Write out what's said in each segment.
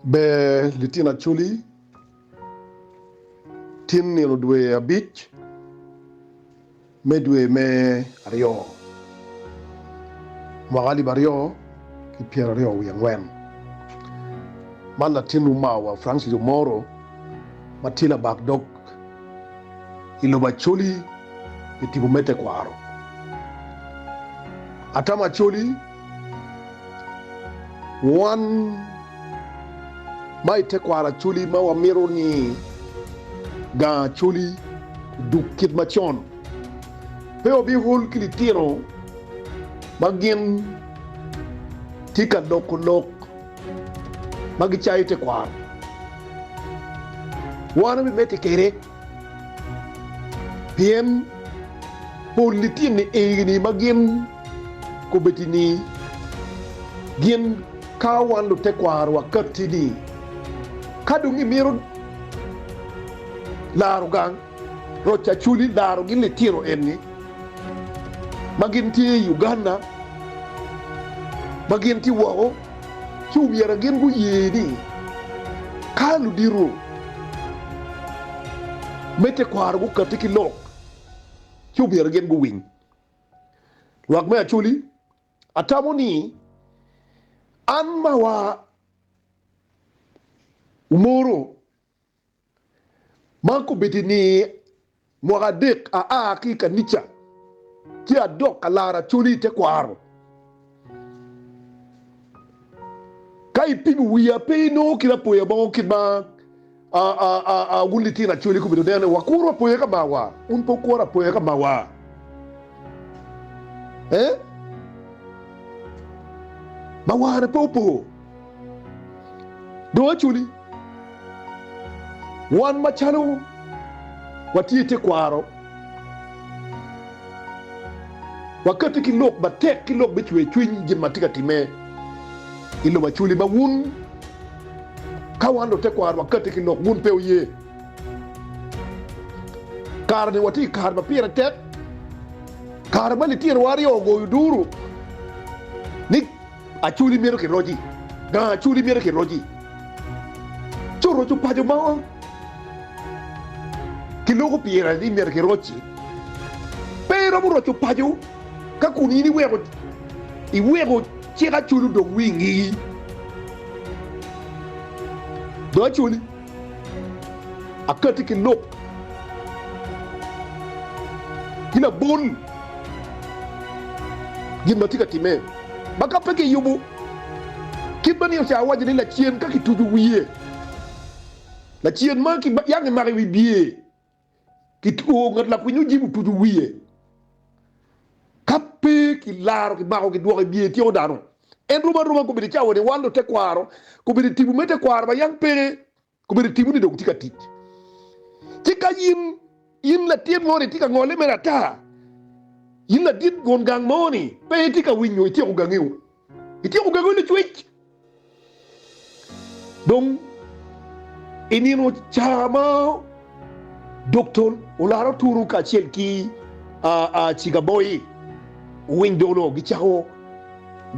be litina chuli tin ni dwe abich medwe me ario magali bario ki pier rio yangwen man tinu Mawa Francis Moro matila bagdog iloba chuli itibumete kwaro atama chuli one mai te kwara chuli mawa miro ni ga chuli dukit machon peo bi hul kilitiro magin tika lok magichai te kwara wana bi mete kere piem hul litini egini magin ko betini gin kawan te kwara wakati ni kadungi miro laru gang rocha chuli laru gin le tiro enni magin ti Uganda magin ti wao chubiera gin gu yedi kalu diru mete kwar gu katiki lok chubiera gin gu wing wak me chuli atamoni an mawa umoro manko betini mogadek a ki kanicha ki adok alara chuli te kwaro kai pibu wiya pe no kila poya bon kidma a guliti na chuli kubido dene wakuro poya ka mawa un pokora poya ka mawa mawa na popo do chuli wan machalo wati te kwaro wakati kilok batek kilok bichwe chwin jin matika time ilo machuli mawun kawando te kwaro wakati kilok mun pe ye karne wati karma pira tek karma li tir wari ogo yuduru ni achuli mero ke roji ga achuli mero ke roji choro chu pajo mao kiloko pira di mer ke rochi pero mo rocho pajo ka kunini wego I wego chega chulu do wingi do chuli akati kilok kila bon gimatika time baka peke yubu kibani ya waje la chien ka kituju wiye la chien ma ki yang mari wi biye kitu ngat la kunyu jibu tuju wiye kape ki laro ki mako ki duwa biye ti odano en ruma ko bi chawo de wando te kwaro ko bi tibu mete kwaro ba yang pere ko bi tibu ni do tika tit tika yin la tien ngore tika ngole mera ta yin la dit gon gang moni pe tika winyo ti ko gangiu iti ko gangiu ni twitch donc inino chama doctor ularo turu ka chelki a chigaboy windolo gichaho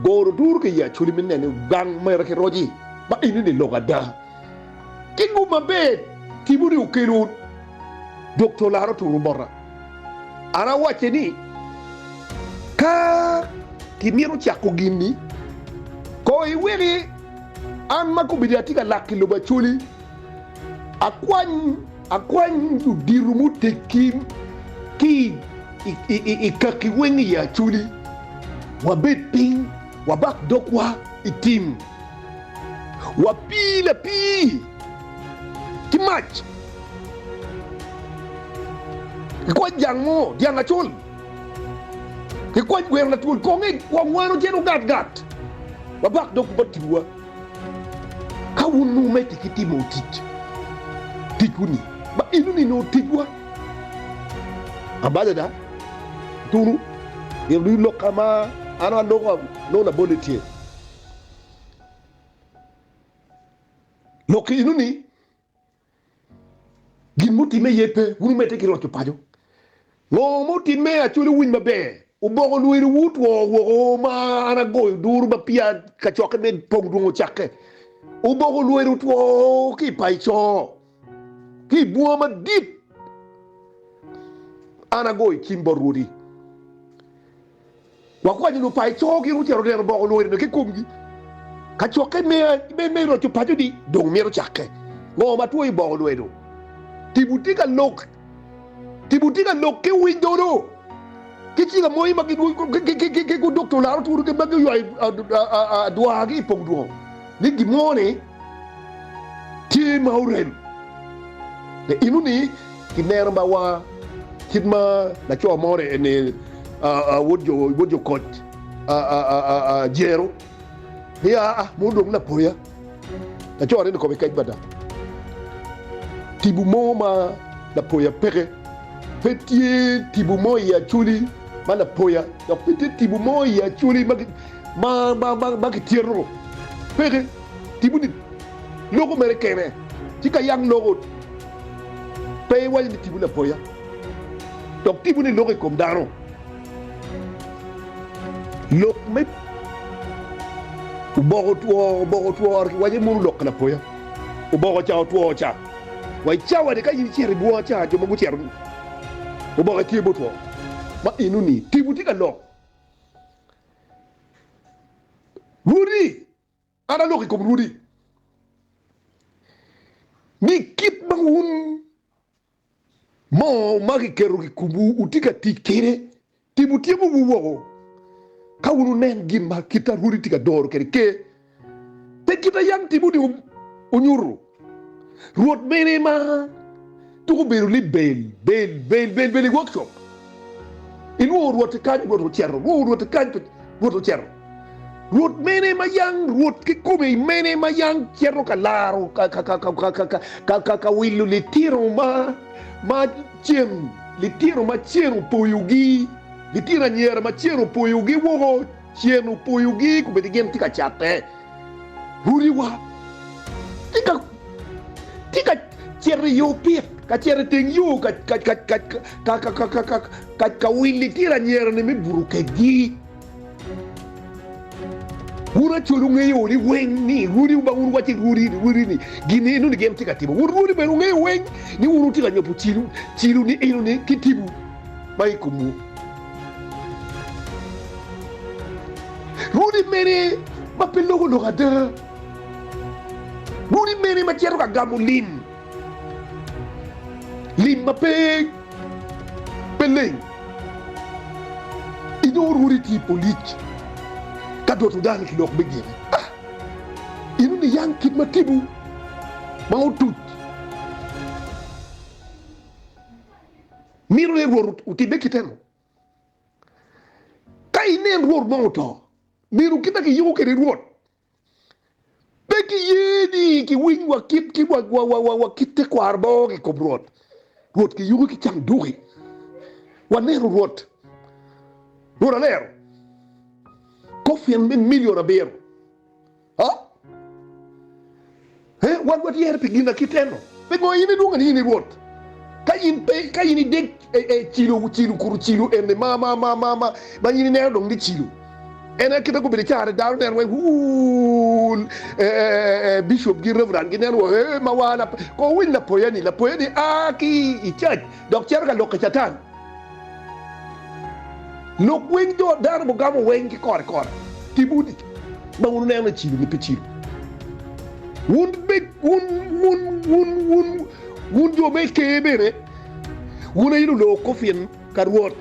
goro turu ke ya chuli minne gang mayra ke roji ba ini de logada kingu mabe tiburi ukiru doctor laro turu borra ara wache ni ka timiru chako gini ko iwiri an mako bidiatika lakilo ba chuli akwan yu dirumu tekim ki ikaki wengi ya chuli wabet ping wabak dokwa itim wapila pi timach kwa jango dianga chul kwa gwer na tul konge kwa mwano jeno gat wabak dokwa tiwa kawunu meti kitimo tikuni ba inu ni no tikwa abada turu ye lu lokama ana logo no na boletier loki inu ni gin muti me yepe wunu mete ki rocho pajo no muti me achuli win mabe ubogo luiru wut wo ma ana go duru ba pia ka choke me Pongdwongo chake ubogo lueru tuo ki paicho ki buama dit anagoi kimbo Rwodi wakwaji no paicho ki rutero der bogo lueru ki kumgi kachoke me ro chupajo di dong mero chake ngo matuo bogo lueru tibutika lok ke window kichila moi magi ke ku doctor la turu ke magi yo dua gi Pongdwongo ni gimone ti mauren de inuni kinera Mawa kidma na cho more ene wojo kot jero ya mundo na poya na cho rene ko be bada tibu moma na poya pere petit tibu mo ya chuli mana poya donc petit tibu mo ya chuli ma tierro pere tibu ni logo mere kene tika yang logo pe wali ni tibu na poya donc tibu ni logo comme daro lok me ubogo tuo waje muru lok na poya ubogo cha wai chawa de ka yin chiri buo cha jo mo chero ubogo tibu tuo ma inuni tibu tika lok Rwodi ana loki comme Rwodi ni kip mangun mo magi keru ki kubu utika tikere tibu buwo kawunu nen gimba kita Rwodi tika doro kere ke te kita yang tibu di unyuru Rwot mene ma tuku beru li bel workshop in wo Rwot kan Rwot chero wo Rwot kan Rwot chero Rwot mene ma yang Rwot ke kome mene ma yang chero kalaro ka Wilo li tiro ma chem li tiro ma chero poyugi li tira nyera ma chero poyugi wo chero poyugi ku bedigem tika chate Rwodi wa tika chere yo pip ka chere ting yo ka Wili tira nyera ne mi buruke gi Wura chulu ngeyo ni weng ni Rwodi ba wuru wachi Rwodi ni gine no ni game tika tibu Rwodi ba ngeyo weng ni wuru tika nyopu chilu ni eno ni kitibu mai kumu Rwodi mere ma pelogo lo gada Rwodi mere ma chero ka gamu lim ma pe peleng ino Rwodi ti polich kadotu dan ki lok begini inu ni yang kit matibu mau tut miro le Rwot utibe kiteno kai nen Rwot moto miro kita ki yuko ke Rwot beki yedi ki wingwa kit ki wa kitte ko arbo ki ko Rwot ki yuko ki chang duri wane Rwot Rwot alero kofi en million abero ha wat yer pigina kiteno pe go yini dunga ni Rwot kayini dek chilo kuru chilo en ma yini ne dong di chilo ena kita ko be chaare daru den way bishop gi reverend gi nen wo ma wala ko win la poyani aki i church donc cher ga lokachatan lok wing do dar bo gamo wing ki kor tibudi ba wonu neena ci ni petit wun big wun do be kebere wuna yilu lo ko fin kar Rwot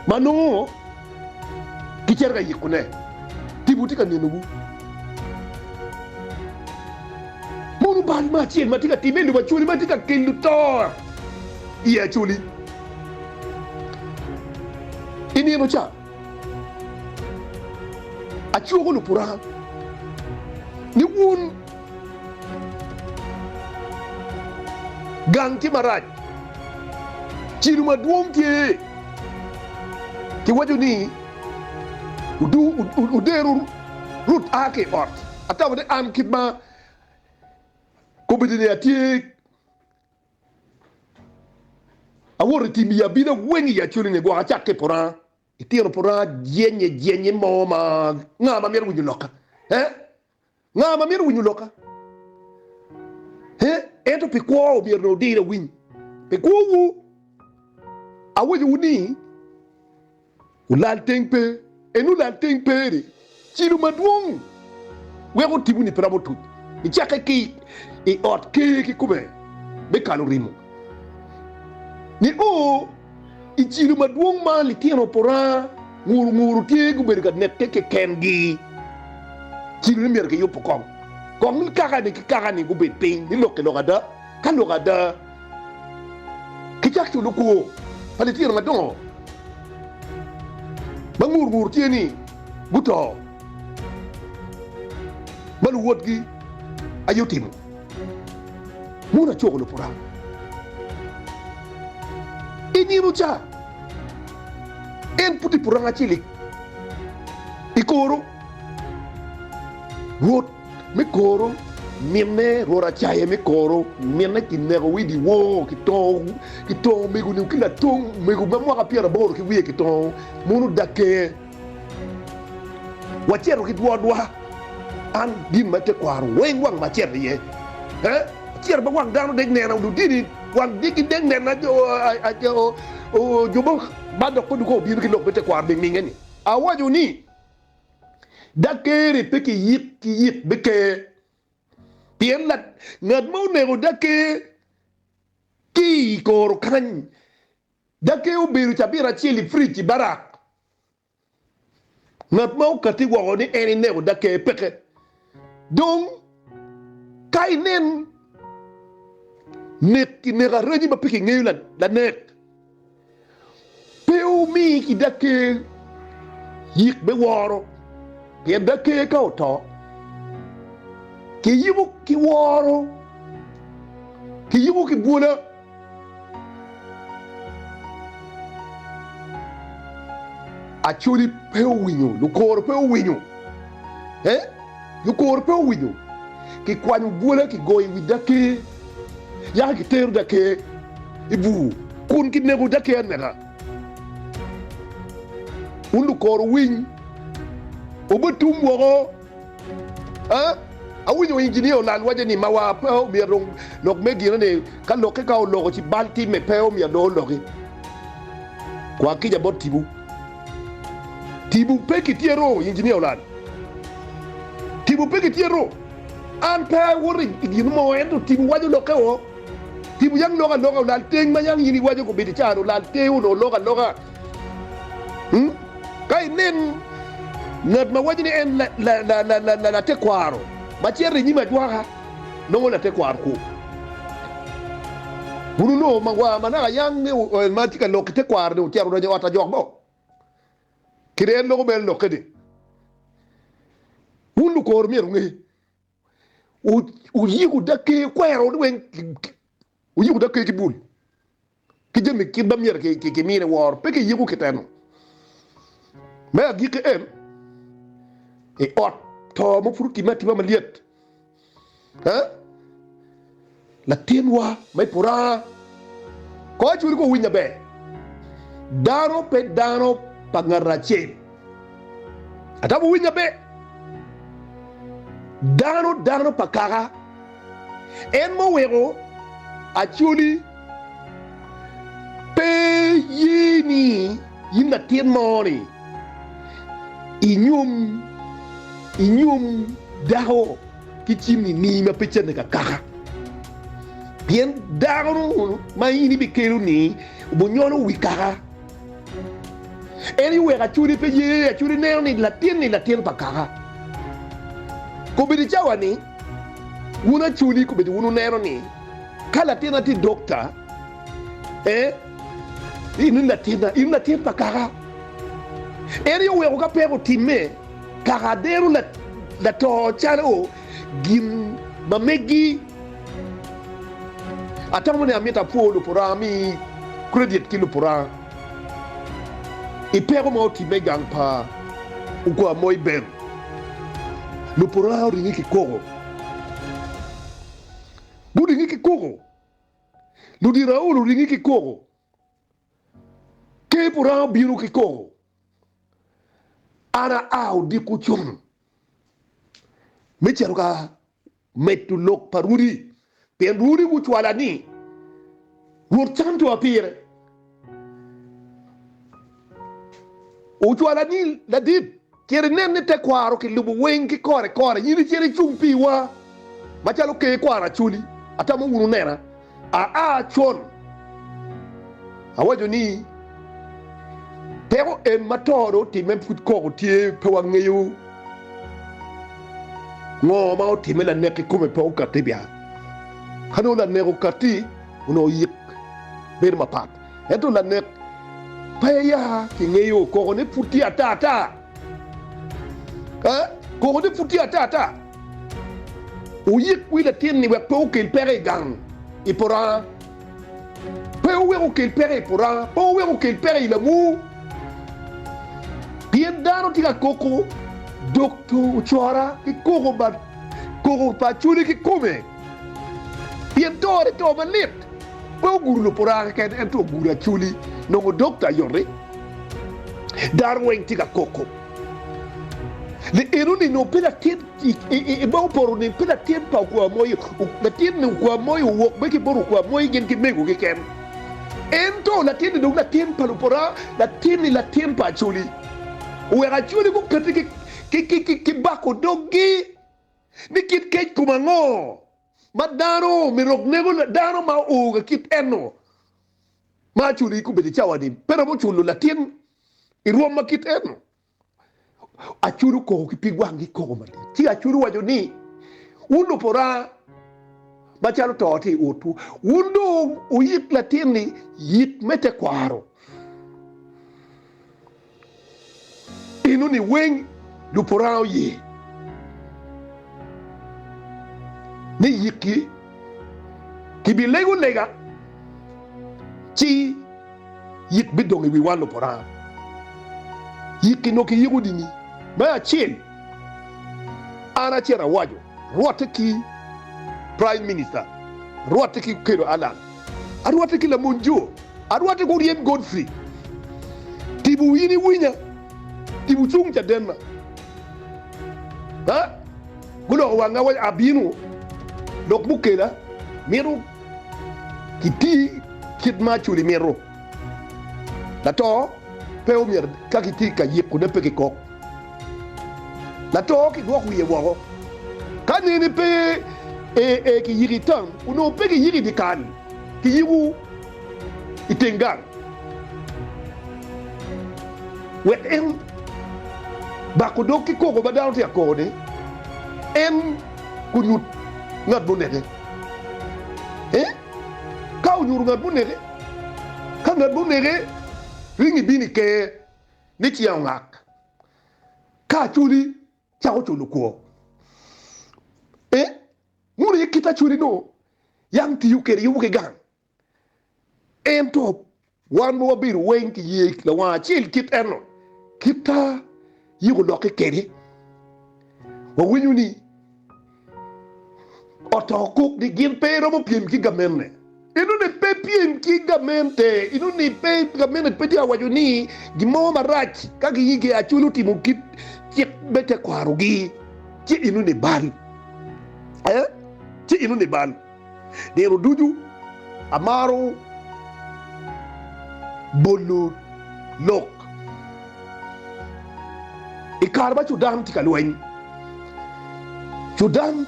mano ki cerga yikune tibuti kan nenugu monu bal ma ci ma tika tibelu ba chuli ma tika kelu tor iya chuli ini no cha achugo lu pura ni wun gang ti maraj chiru ma duom ti waju ni uderu rut ake ort atawa de am kitma ko bidini ati awori timi ya bina wengi ya chuli ne gwa chake pura itiro pura jenye moma ngama meru wuloka nga ma mir winyu loka he eto pe ko bi no de win pe ko wu awu ni ulal tengpe enu la tengpe ri chilu madwong we ko tibu ni prabo tut ni chaka ki e ot ki kube be kanu rimu ni o i chilu madwong ma li tieno pora nguru tie gu ber ga net ke kengi chilu ni mer ke yopo kong ni kaka ni gu bet ping ni loke lokada kan lokada ki chak chu luko pali tieno madongo bangur tie ni buto balu wot gi ayotim muna chokolo pora iniru cha en puti puranga chili ikoro Rwot me koro mienne rora chaye me koro mienne kinnego widi wo kitong megu ni kila tong megu mamwa kapira boro ki wiye kitong munu dake wachero kitwadwa an din mate kwaro weng wang macher ye cher ba wang dano deg nena du dini wang digi deg nena jo jobo bado ko du ko biir ki lok bete kwar deg ngeni awaju ni dakere peke yit beke pien lat ngad mo nego dake ki kor kan dake u biru chabira chili friti barak ngad mo kati wo ni eni nego dake peke donc kay nen net ki nega reji ba peke ngeyu la net peu mi ki dake yik be woro ki dake ka to ki yibu ki woro ki yibu ki bula achuli peu winyo lukoro peu winyo lukoro peu winyo ki kwanyu bula ki goyi widake ya ki teru dake ibu kun ki nego dake nega ulu kor win obetum wogo awinyo engineer lan waje ni mawa pe mi rong lok megi ne kan lok ka lok ci balti me pe mi do loki kwa kija bot tibu pe ki tiero engineer lan tibu pe ki tiero an pe wori gin mo endo tibu waje loke o tibu yang loka lal teng ma yang yini waje ko beti charo lal teu no loka kay nen ngat ma waje ni en la te kwaro ba cierre ni ma jwaha no la te kwar ko bunu no ma mana yang ne ma tika loke te kwar no tiaro do wata jog bo kireen lo bel lo kede wulu ko mi ngi u yigu dake kwero wen u yigu dake ki bul ki jemi ki bamier ki mine wor pe ki yigu kiteno me agi ke en e ot to mo furu ki mati ba maliet la tenwa mai pura ko churi ko winya be dano pe dano pangarache atabu winya be dano pakara en mo wego achuli pe yini yinda tien mori inyum daho kichimi ni ma pechene ka kaka bien daho ma yini bi kelu ni bonyono wikara eni wega churi pe ye churi nero ni latien pakara ko bidi chawani wuna chuli ko bidi wunu nero ni kala tena ti doctor inu latien pakara eri we ko pe ko timme karaderu la to charo gim mamegi atamone amita polo porami credit kilo pora e pero mo timme gangpa uko moy ben lo pora ringi ki koro bu ringi ki koro lu dira o lu ringi ki koro ke pora biru ki koro ana au di kuchum mecharuka metu lok paruri pen ruri wuchwala ni wurtanto apire wuchwala ni ladid kere nenne te kwaro ki lubu wengi kore yiri kere chumpi wa machalo ke kwara chuli atama wunu nera a chon awajo ni pero en matoro ti mem fut ko tie pewa ngeyu ngo ma o ti mela neki come pe o katibia hano la neko kati uno yik ber ma pat eto la nek paya ki ngeyu ko ne futi atata ko ne futi atata o yik wi la tin ni wa pe o ke pere gang e pora pe o we ke pere pora po we ke pere la mu bien dano tiga koko dokto chora ki koko pa chuli ki come bien tore to malit po guru pora ka ento guru chuli no go dokta yore darwen tiga koko le eruni no pela tien e ba poro ni pela tien pa ko moyo la tien no ko moyo wo be ki boru ko moyo gen ki mego ki ken ento la tien no la tien pa pora la tien pa chuli wera chuli ko kati ki bako dogi ni kit kech kumango madaro mirok nego daro ma uga kit eno ma chuli ku bedi chawadi pero mo chulu latin iruwa ma kit eno achuru ko ki pigwangi ko ma ti achuru wajo ni undo pora bachalo toti utu undo uyit latin ni yit mete kwaro inu ni weng du porao ye ni yiki kibilego lega chi yik bidongi wi walo pora yiki no ki yigu dini ba chin ana chera wajo Rwot ki prime minister Rwot ki kero alan Rwot ki la monjo Rwot ko rien Godfrey tibu yini winya tibu chung cha denma gulo wanga wa abinu dok bukela miru kiti kitma chuli miru la to peu mir ka kiti ka yiku ne peke ko la to ki go ku yewo kanini pe ki yiritan uno pe ki yiri di kan ki yiwu itengan wet en bakudok ki koko badao ti akode en kunyut ngat buneke ka unyuru ngat buneke ka ngat buneke ringi bini ke ni ti ngak ka chuli chao chulu ko muri kita chuli no yang ti yukeri yuke gang en top wan mo bir wen ki yek la wa chil kit eno kita yigo loke keri wa winyuni otokuk di gin pe romo piem ki gamenne inu ne pe piem ki gamente inu ni pe gamenne pe dia wajuni gimo marach ka gi yige achulu timu kit chik bete kwarugi chi inu ne ban chi inu ne ban de roduju amaro bolu lok ikarba chudam tikalwen Sudan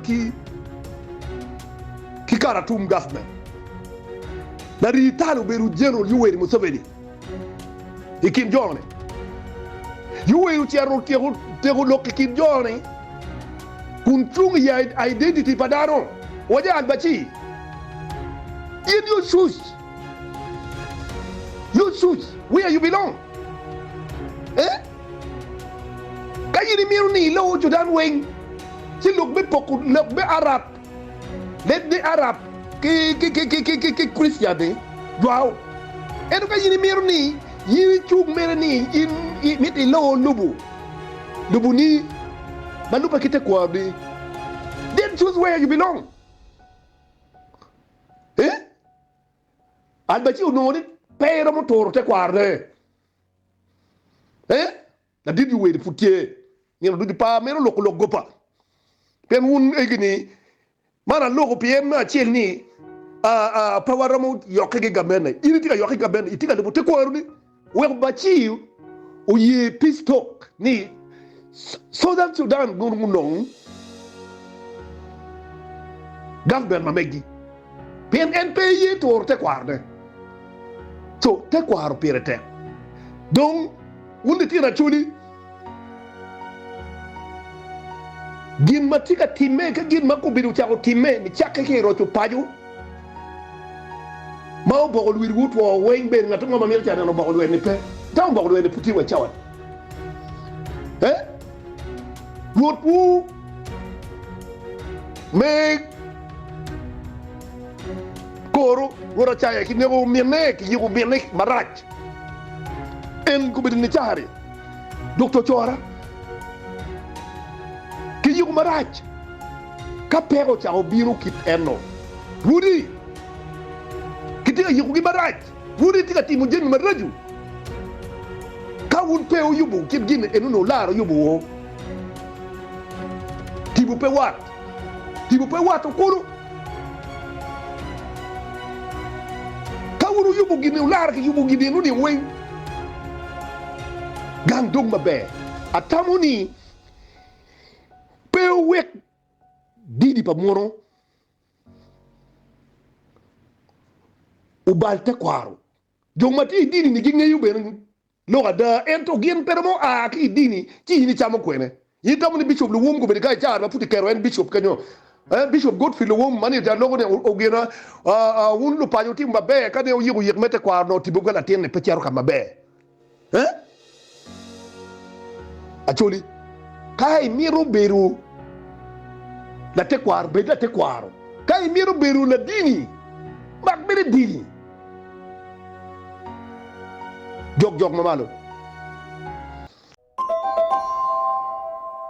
ki Khartoum government na ritalo beru general Yoweri Museveni ikin jone Yoweri tero lok ikin jone kuntung ya identity padano waja albachi in your shoes where you belong kayini miru ni lo Sudan weng si look be poku look be Arab let the Arab ki Christian de wow eno kayini miru ni yiri chuk mere ni in miti lo lubu ni malupa kite kwa de then choose where you belong albachi unoni pero motor te kwarde na did you wait futie ni du di pa mero loko loko pa pen un egini mana loko piem achel ni pawaramo yokke gamena ini tika yokke gamena itika de te ko ni we bachi o ye peace talk ni Sudan gurgunong government mamegi pen NPI to te kwarde so te kwaro pirete donc wunde tira chuli gin matika timme ka gin makko bidu chako timme ni chakke ke rocho paju maw bogol wir wut wo weñ be ngata ngoma mel chana no bogol wen pe taw bogol wen puti wa chawat Rwot wu me koro wora chaya ki nego mirne ki yigo mirne marach en ko bidini chahari docteur chora ki yigo marach ka pero chao biro kit enno wudi kiti yigo gi marach wudi tika timu jemi maraju ka wun peo yubu kit gine enu laro yubu wo tibu pe wat okuru kawuru yubu gini ular ki yubu gini nuni weng gang dong mabe atamuni pe wek didi pa moro ubal te kwaro jong mati dini ni ginge yube loga da ento gien permo a ki dini ti ni chamo kwene yitamu ni bishop luwum ko be ga jaar ba puti kero en bishop kanyo bishop Godfrey luwum mani da logo ne ogena wun lu panyo timba be ka ne yigu yigmete kwa no tibuga la tienne pechero kama be Acoli kai miro beru la te kwar be la te kwaro kai miro beru la dini mak be dini jog mamalo